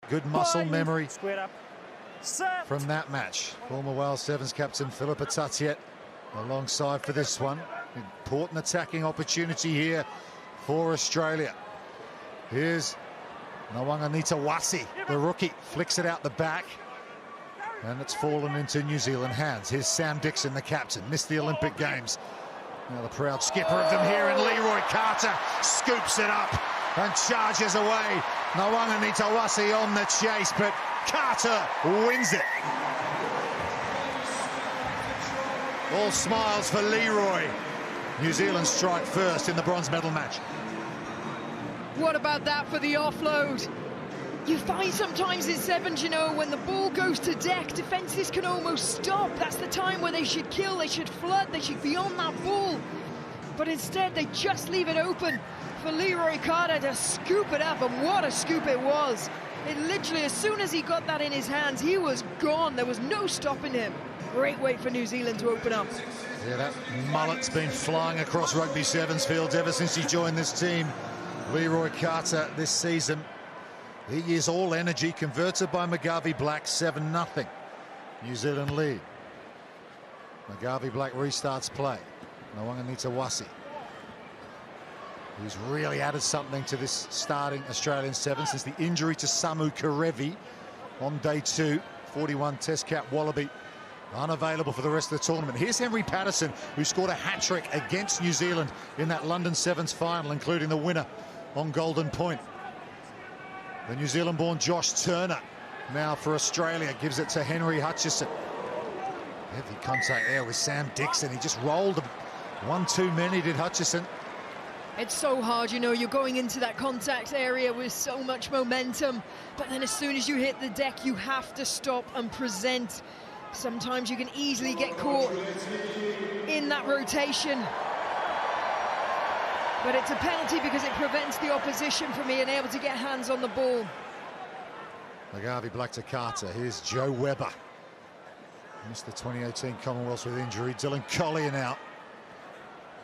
good muscle memory from that match. Former Wales Sevens captain Philippa Tatiet alongside for this one. Important attacking opportunity here for Australia. Here's Nawaqanitawase, the rookie, flicks it out the back. And it's fallen into New Zealand hands. Here's Sam Dixon, the captain, missed the Olympic Games. Now the proud skipper of them here, and Leroy Carter scoops it up and charges away. Nawaqanitawase on the chase, but Carter wins it. All smiles for Leroy. New Zealand strike first in the bronze medal match. What about that for the offload? You find sometimes in sevens, you know, when the ball goes to deck, defences can almost stop. That's the time where they should kill, they should flood, they should be on that ball. But instead, they just leave it open for Leroy Carter to scoop it up, and what a scoop it was. It literally, as soon as he got that in his hands, he was gone. There was no stopping him. Great way for New Zealand to open up. Yeah, that mullet's been flying across rugby sevens fields ever since he joined this team. Leroy Carter this season. He is all energy, converted by McGarvey Black, 7-0. New Zealand lead. McGarvey Black restarts play. Nawaqanitawase, who's really added something to this starting Australian seven since the injury to Samu Karevi on day 2. 41 test cap Wallaby, unavailable for the rest of the tournament. Here's Henry Patterson, who scored a hat-trick against New Zealand in that London Sevens final, including the winner on Golden Point. The New Zealand-born Josh Turner now for Australia gives it to Henry Hutchison. Heavy contact there with Sam Dixon. He just rolled one too many, did Hutchison. It's so hard, you know, you're going into that contact area with so much momentum, but then as soon as you hit the deck, you have to stop and present. Sometimes you can easily get caught in that rotation. But it's a penalty because it prevents the opposition from being able to get hands on the ball. McGarvey Black to Carter. Here's Joe Webber. Missed the 2018 Commonwealth with injury. Dylan Collier now.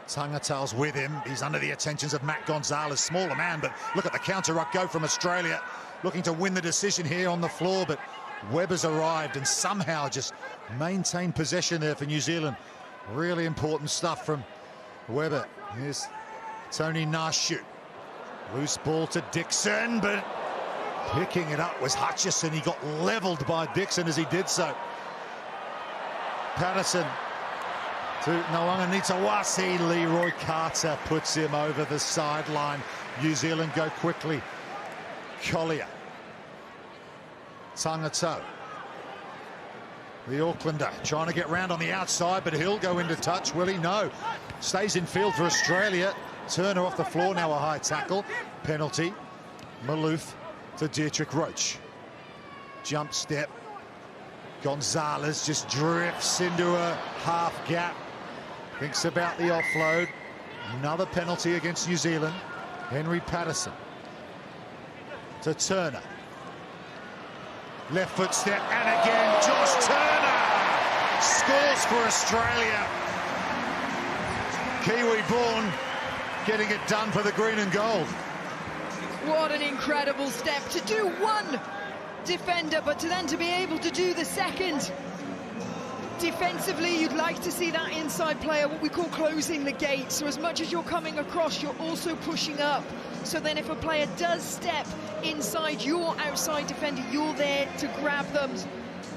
Tangatau's with him. He's under the attentions of Matt Gonzalez. Smaller man, but look at the counter-ruck go from Australia. Looking to win the decision here on the floor, but Webber's arrived and somehow just maintained possession there for New Zealand. Really important stuff from Webber. Here's Tony Nashu. Loose ball to Dixon, but picking it up was Hutchison. He got levelled by Dixon as he did so. Patterson to Nawaqanitawase. Leroy Carter puts him over the sideline. New Zealand go quickly. Collier. Tangatau. The Aucklander trying to get round on the outside, but he'll go into touch, will he? No. Stays in field for Australia. Turner off the floor, now a high tackle. Penalty. Maloof to Dietrich Roach. Jump step. Gonzalez just drifts into a half gap. Thinks about the offload. Another penalty against New Zealand. Henry Patterson to Turner. Left foot step, and again, Josh Turner scores for Australia. Kiwi-born, getting it done for the green and gold. What an incredible step to do one defender, but to then to be able to do the second. Defensively, you'd like to see that inside player, what we call closing the gate. So as much as you're coming across, you're also pushing up. So then if a player does step inside your outside defender, you're there to grab them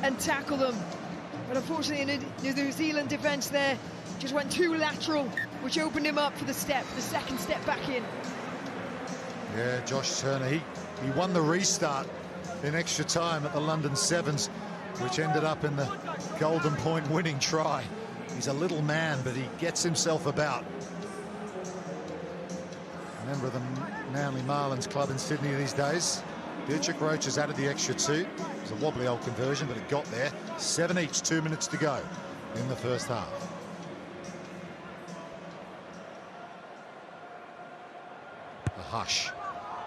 and tackle them. But unfortunately, the New Zealand defence there just went too lateral, which opened him up for the second step back in. Yeah, Josh Turner, he won the restart in extra time at the London Sevens, which ended up in the Golden Point winning try. He's a little man, but he gets himself about. A member of the Manly Marlins club in Sydney these days. Dietrich Roach has added the extra 2. It was a wobbly old conversion, but it got there. 7 each, 2 minutes to go in the first half. A hush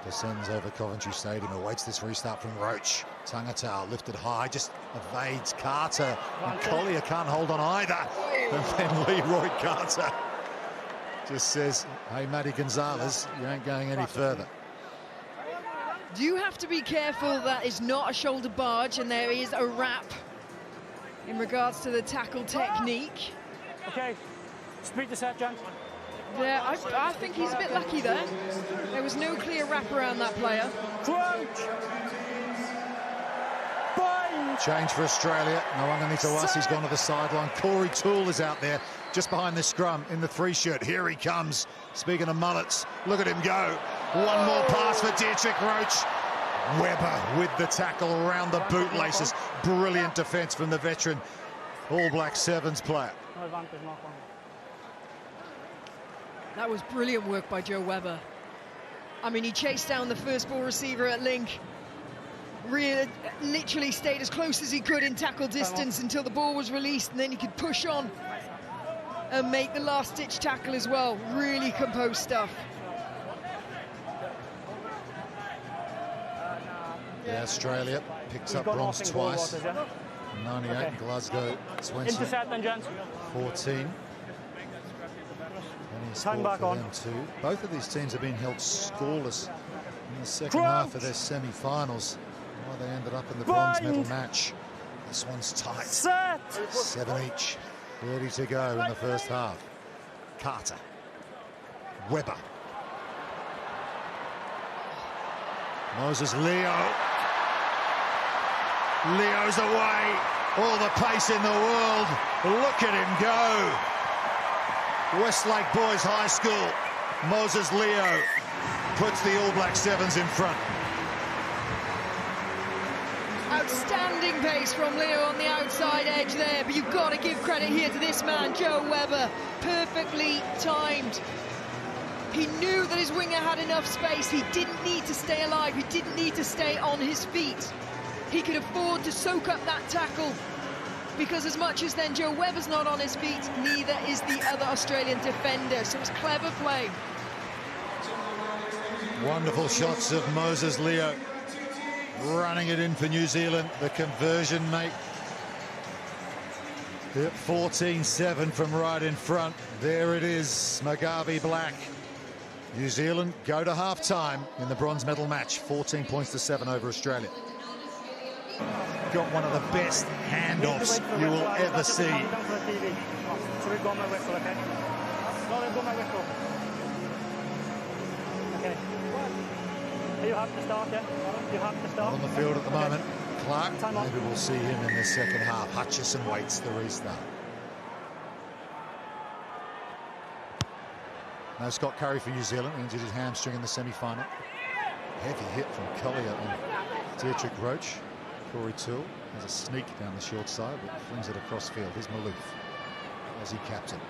descends over Coventry Stadium, awaits this restart from Roach. Tangatau lifted high, just evades Carter, and Collier can't hold on either. And then Leroy Carter just says, hey, Matty Gonzalez, you ain't going any further. Do have to be careful that is not a shoulder barge and there is a wrap in regards to the tackle technique. Okay, speed the set, Jan. Yeah, I think he's a bit lucky there. There was no clear wrap around that player. Crouch! Bind! Change for Australia. No one underneath to us. He's gone to the sideline. Corey Toole is out there just behind the scrum in the 3 shirt. Here he comes. Speaking of mullets, look at him go. One more pass for Dietrich Roach. Webber with the tackle around the bootlaces. Brilliant defence from the veteran All Black Sevens player. No advantage, not one. That was brilliant work by Joe Webber. I mean, he chased down the first ball receiver at Link. Literally stayed as close as he could in tackle distance until the ball was released, and then he could push on and make the last-ditch tackle as well. Really composed stuff. Yeah, Australia picks up bronze twice. 98 okay. in Glasgow, 20. Intercept then, gents. 14. Time back on. Too. Both of these teams have been held scoreless in the second half of their semi-finals. Why they ended up in the bronze medal match. This one's tight. Set. 7 each. 30 to go in the first half. Carter. Webber. Moses Leo. Leo's away. All the pace in the world. Look at him go. Westlake Boys High School. Moses Leo puts the All Black Sevens in front. Outstanding pace from Leo on the outside edge there, but you've got to give credit here to this man, Joe Webber. Perfectly timed. He knew that his winger had enough space. He didn't need to stay alive. He didn't need to stay on his feet. He could afford to soak up that tackle, because as much as then Joe Webber's not on his feet, neither is the other Australian defender. So it's clever play. Wonderful shots of Moses Leo running it in for New Zealand. The conversion, mate. 14-7 from right in front. There it is, Mugabe Black. New Zealand go to half-time in the bronze medal match. 14 points to 7 over Australia. Got one of the best handoffs you will ever see. So we've got my whistle, okay? No, they've got my whistle. Okay. You have to start, yeah? You have to start. On the field at the moment. Clark, Time on. maybe we'll see him in the second half. Hutchison waits the restart. No Scott Curry for New Zealand. He injured his hamstring in the semi-final. Heavy hit from Collier and Dietrich Roach. Corey Toole has a sneak down the short side, but flings it across field. Here's Maloof, Aussie captain.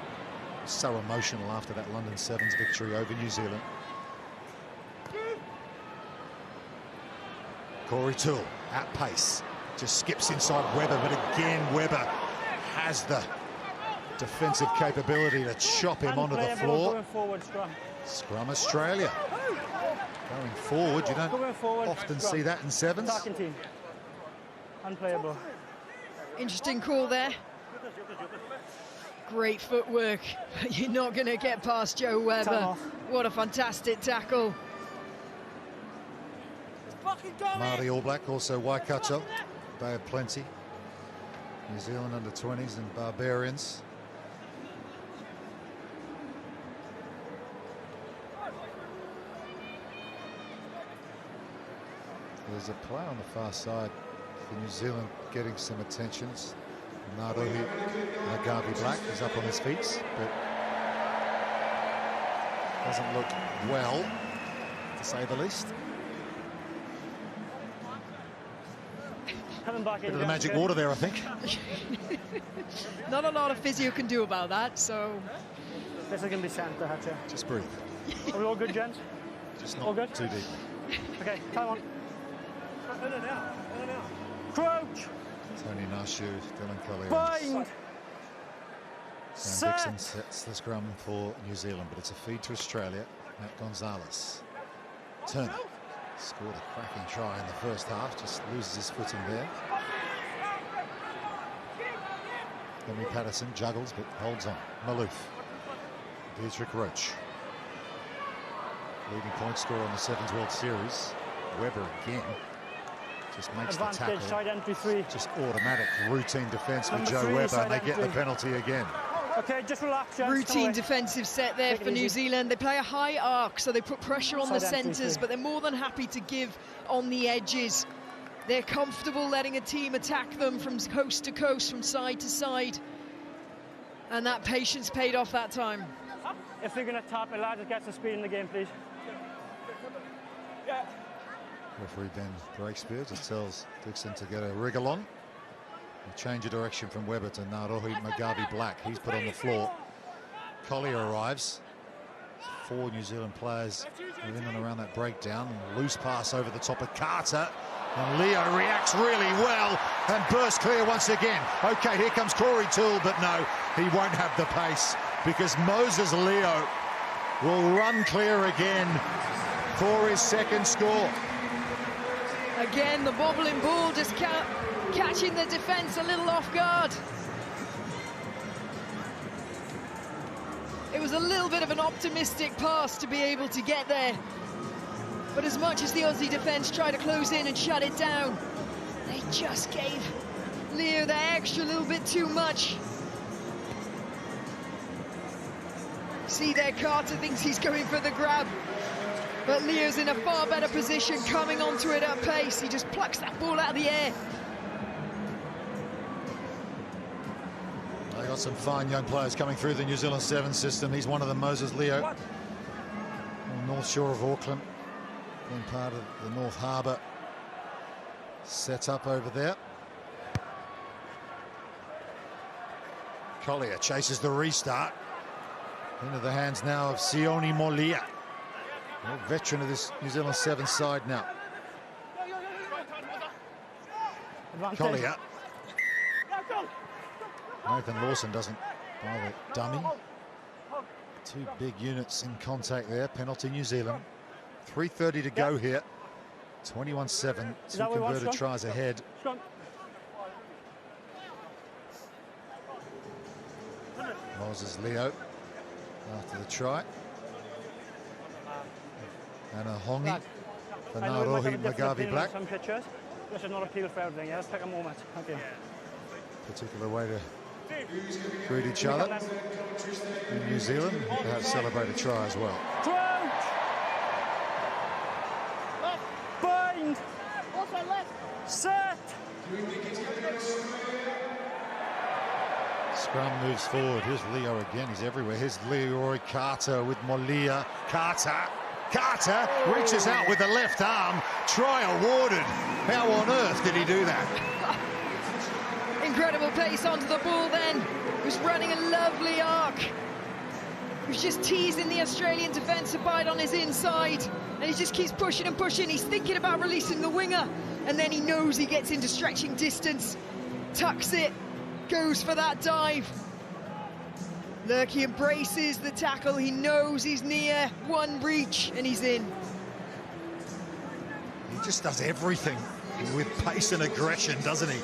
So emotional after that London Sevens victory over New Zealand. Corey Toole at pace, just skips inside Webber, but again Webber has the defensive capability to chop him onto the floor. Going forward, Scrum Australia. Going forward, you don't often see that in sevens. Attacking team. Unplayable. Interesting call there. Great footwork. You're not going to get past Joe Webber. What a fantastic tackle. Māori All Black, also Waikato. Bay of Plenty. New Zealand under 20s and Barbarians. There's a play on the far side for New Zealand getting some attentions. Narohi Mugabe Black is up on his feet, but doesn't look well, to say the least. Coming back Bit of the magic water there, I think. Not a lot of physio can do about that, so... This is going to be centre, Hatcher. Just breathe. Are we all good, gents? Just all not good? too deep. Okay, time on. In and out. Crouch! Tony Nashu, Dylan Collier. Bind! Sam Dixon sets the scrum for New Zealand, but it's a feed to Australia. Matt Gonzalez. Turner scored a cracking try in the first half, just loses his footing there. Henry Patterson juggles but holds on. Maloof. Dietrich Roach. Leading point scorer on the Sevens World Series. Weber again. Just makes Advantage, the tackle. side entry 3. Just automatic routine defence with Number Joe 3, Weber, and they side get the entry. penalty again. Okay, just relax, gents. Routine defensive set there Take it for New easy. Zealand. They play a high arc, so they put pressure on the Side entry centres, 3. but they're more than happy to give on the edges. They're comfortable letting a team attack them from coast to coast, from side to side. And that patience paid off that time. If they're going to tap it, lads, get some speed in the game, please. Referee Ben Breakspear just tells Dixon to get a wriggle on. A change of direction from Weber to Narohi Mugabi Black. He's put on the floor. Collier arrives. 4 New Zealand players in and around that breakdown. Loose pass over the top of Carter. And Leo reacts really well and bursts clear once again. Okay, here comes Corey Toole, but no, he won't have the pace because Moses Leo will run clear again for his second score. Again, the wobbling ball just catching the defence a little off guard. It was a little bit of an optimistic pass to be able to get there. But as much as the Aussie defence tried to close in and shut it down, they just gave Leo the extra little bit too much. See there, Carter thinks he's going for the grab. But Leo's in a far better position, coming onto it at pace. He just plucks that ball out of the air. They got some fine young players coming through the New Zealand 7 system. He's one of them, Moses Leo. On the north shore of Auckland, being part of the North Harbour set up over there. Collier chases the restart. Into the hands now of Sione Molia. A veteran of this New Zealand 7 side now. Advantage. Collier. Nathan Lawson doesn't buy the dummy. 2 big units in contact there. Penalty New Zealand. 3:30 to go here. 21-7. 2 that what you want, converted Scott? tries ahead. Moses Leo after the try. And a hongi for I know we might have Narohi a different Mugabi opinion on Black. some pictures. This is not appeal for everything. Yeah, let's take a moment. Thank you. Particular way to greet each other in New Zealand. Perhaps celebrate a try as well. Crouch! Bind! Set! Scrum moves forward. Here's Leo again. He's everywhere. Here's Leroy Carter with Molia. Carter reaches out with the left arm. Try awarded. How on earth did he do that? Incredible pace onto the ball then. He was running a lovely arc. He was just teasing the Australian defence to bite on his inside. And he just keeps pushing and pushing. He's thinking about releasing the winger. And then he knows he gets into stretching distance. Tucks it. Goes for that dive. Look, he embraces the tackle. He knows he's near one reach and he's in. He just does everything with pace and aggression, doesn't he?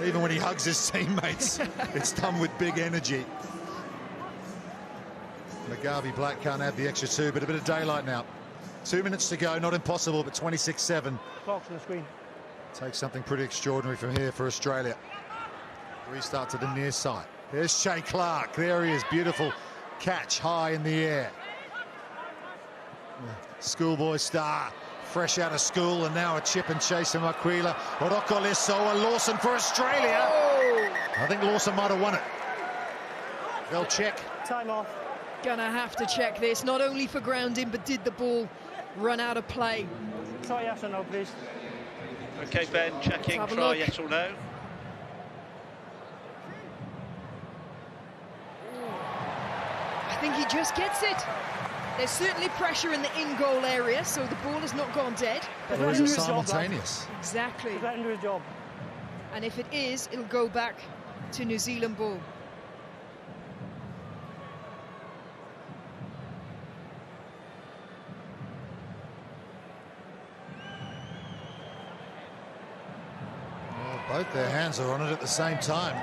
Even when he hugs his teammates, it's done with big energy. Mugabi Black can't add the extra 2, but a bit of daylight now. 2 minutes to go, not impossible, but 26-7. Clock's on the screen. Takes something pretty extraordinary from here for Australia. Restart to the near side. There's Shea Clark. There he is. Beautiful catch high in the air. Schoolboy star, fresh out of school, and now a chip and chase from Aquila. Oroko Lesoa, Lawson for Australia. Oh! I think Lawson might have won it. They'll check. Time off. Gonna have to check this, not only for grounding, but did the ball run out of play? Try yes or no, please. Okay, Ben, checking, Let's have a try look. yes or no. I think he just gets it. There's certainly pressure in the in-goal area, so the ball has not gone dead. But Or is Letting it do his job, simultaneous? exactly. He's letting do his job. And if it is, it'll go back to New Zealand ball. Well, both their hands are on it at the same time.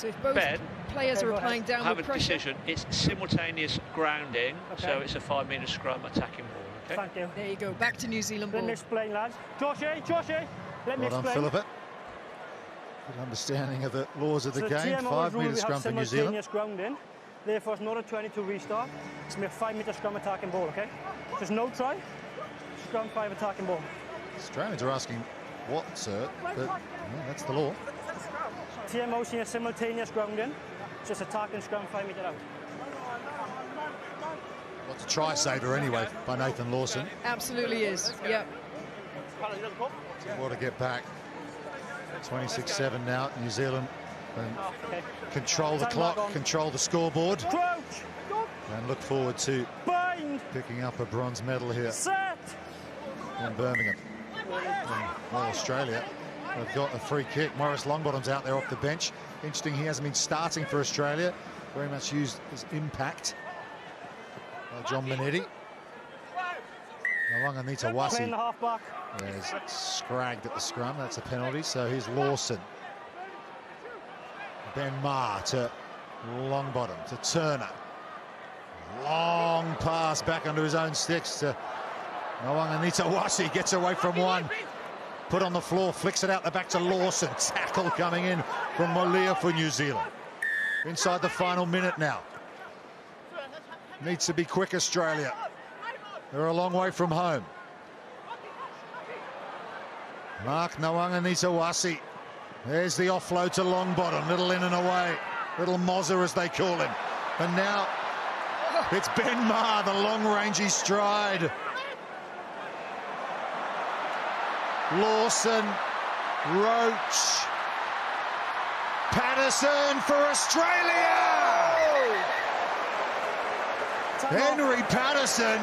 So if both Ben, players are applying I downward have a pressure. decision. It's simultaneous grounding, Okay. so it's a 5-metre scrum attacking ball. Okay. Thank you. There you go, back to New Zealand Let ball. me explain, lads. Joshy, let me Well done, explain. Philippa. Good understanding of the laws of the So game. TMO's 5 rule, metre we have scrum for New Zealand. simultaneous grounding. Therefore, it's not a 22 restart. It's going to be a 5-metre scrum attacking ball, okay? There's no try. Scrum 5 attacking ball. Australians are asking what, sir? But yeah, that's the law. TMO seeing a simultaneous grounding. Just attacking scrum 5 metre out. What's a try saver anyway by Nathan Lawson. Absolutely is, yep. What to get back. 26-7 now. New Zealand and Okay. control the clock, control the scoreboard, Crouch! and look forward to Bind! picking up a bronze medal here Set! in Birmingham. And, well, Australia have got a free kick. Maurice Longbottom's out there off the bench. Interesting, he hasn't been starting for Australia. Very much used as impact by John Minetti. Nawanga Playing Wasi the half-back. is scragged at the scrum. That's a penalty. So here's Lawson. Ben Maher to Longbottom, to Turner. Long pass back under his own sticks to Nawanga Wasi. Gets away from one. Put on the floor, flicks it out the back to Lawson. Tackle coming in from Molia for New Zealand. Inside the final minute now. Needs to be quick, Australia. They're a long way from home. Mark Nawanga Wasi. There's the offload to Longbottom. Little in and away. Little Mozza, as they call him. And now it's Ben Maher, the long-rangey stride. Lawson, Roach, Patterson for Australia! Henry Patterson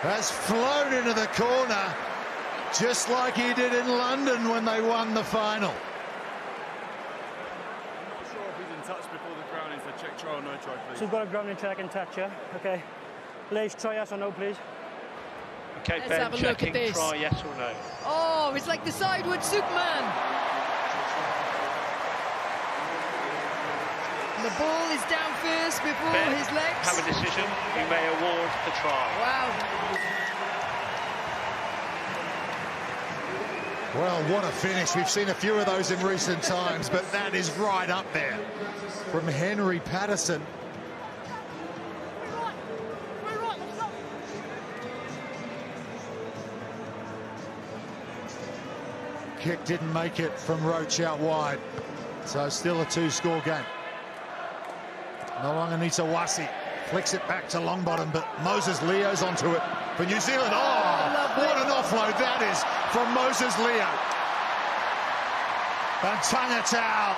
has flown into the corner just like he did in London when they won the final. Not sure if he's in touch before the grounding, so check try or no try, please. So we've got a grounding check and touch, yeah? Okay. Lace, try yes or no, please. Okay, Let's Ben, have a look at checking. this. Try yes or no. Oh, it's like the sideward Superman. The ball is down first before Ben, his legs. have a decision. You may award the try. Wow. Well, what a finish. We've seen a few of those in recent times, but that is right up there from Henry Patterson. Kick didn't make it from Roach out wide, so still a 2-score game. Nawanga Wasi flicks it back to Longbottom, but Moses Leo's onto it for New Zealand. Oh, what an offload that is from Moses Leo. And Tangatau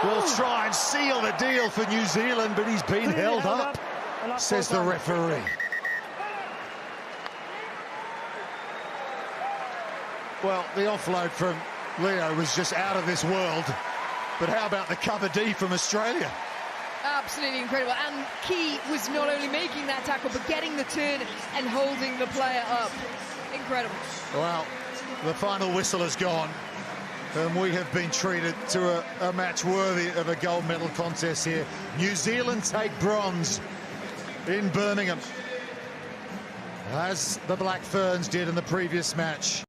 will try and seal the deal for New Zealand, but he's been held up, says the referee. Well, the offload from Leo was just out of this world. But how about the cover D from Australia? Absolutely incredible. And key was not only making that tackle, but getting the turn and holding the player up. Incredible. Well, the final whistle has gone. And we have been treated to a match worthy of a gold medal contest here. New Zealand take bronze in Birmingham, as the Black Ferns did in the previous match.